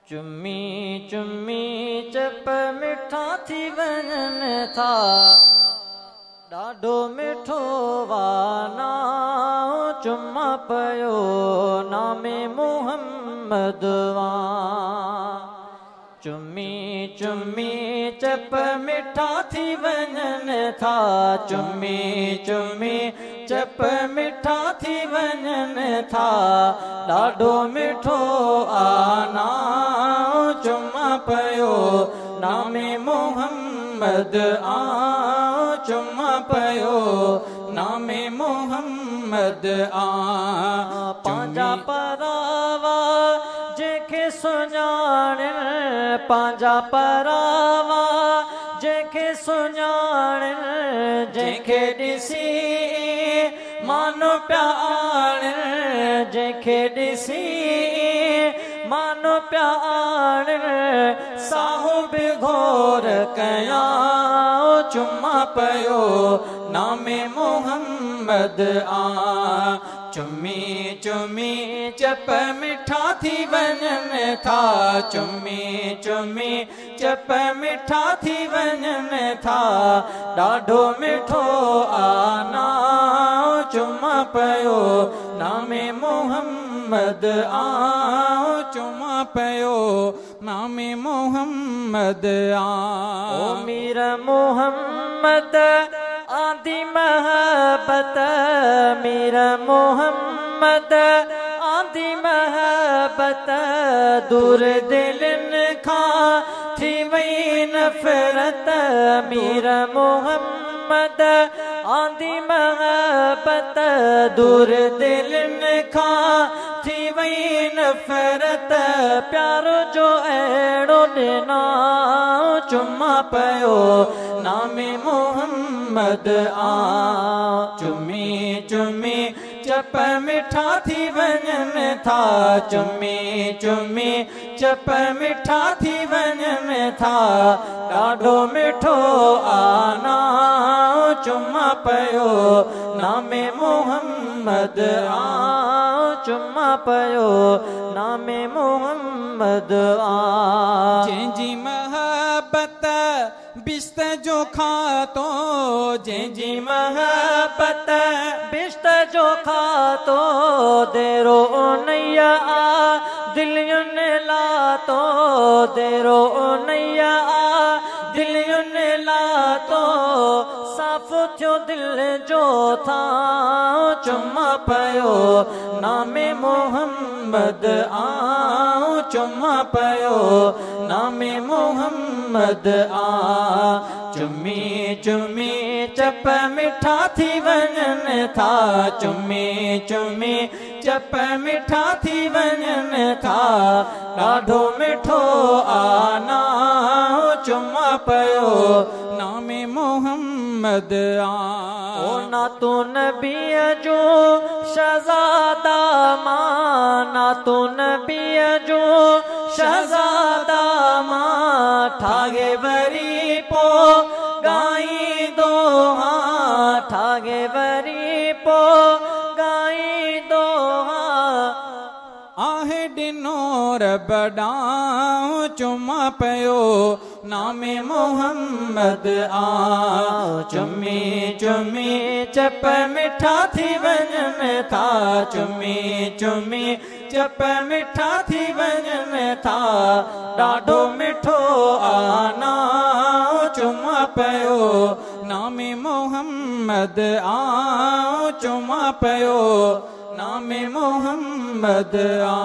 चुम्मी चुम्मी चप मिठा थी वञन था ॾाढो मिठो वाना चुम्मा पयो नामे मोहम्मद वा चुम्मी चुम्मी चप मिठा थी वञन था चुम्मी चुम्मी चप मिठा थी वञन था ॾाढो मिठो आना चुम्मा पयो नामे मोहम्मद आ चुम्मा पयो नामे मोहम्मद आ पंहिंजा परावा जंहिंखे सुञाणण पंहिंजा परावा जंहिंखे सुञाणण जंहिंखे ॾिसी मानो प्याणण जंहिंखे ॾिसी मानो प्याणण साहू बि घोर कयां चुम्मा पयो नामे मोहम्मद आ चुम्मी चुम्मी चप मिठा थी वञन था चुम्मी चुम्मी चप मिठा थी वञन था ॾाढो मिठो आना चुम्मा पयो नामे मोहम्मद आ चुम्मा पयो नामे मोहम्मद आ ओ मीर मोहम्मद आदि महबत मीर मोहम्मद आदि महबत दूर दिलन खां थी वई नफ़रत मीर मोहम्मद आदि महबत दूर दिलन खां थी वई नफ़रत प्यारो जो अहिड़ो ॾिना चुम्मा पयो नामे मोहम्मद आ चुम्मी चुम्मी चप मिठा थी वञन था चुम्मी चुम्मी चप मिठा थी वञन था ॾाढो मिठो आना चुम्मा पयो नामे मोहम्मद आ चुम्मा पयो नामे मोहम्मद आ जंहिंजी महबत बिस्त जो खातो जंहिंजी महबत बिस्त जो खातो देरो नैया दिलियुन लातो देरो नैया दिलियुन लातो साफ़ थियो दिल जो था चुम्मा पयो नामे मोहम्मद आ चुम्मा पयो नामे मोहम्मद आ चुम्मी चुम्मी चप मिठा थी वञन था चुम्मी चुम्मी चप मिठा थी वञन था ॾाढो मिठो आना चुम्मा पयो नामे मोहम्मद आ ओ ना तू नबीअ जो शहज़ादा मां ना तू नबीअ जो शहज़ादा मां ठागे वरी पो गाई दो ठागे वरी पो गाई दो आहे ॾिनो रब ॾांहुं चुम्मा पयो नामे मोहम्मद आ चुम्मी चुम्मी चप मिठा थी वञन था चुम्मी चुम्मी चप मिठा थी वञन था ॾाढो मिठो आना चुम्मा पयो नामे मोहम्मद आ चुम्मा पयो नामे मोहम्मद आ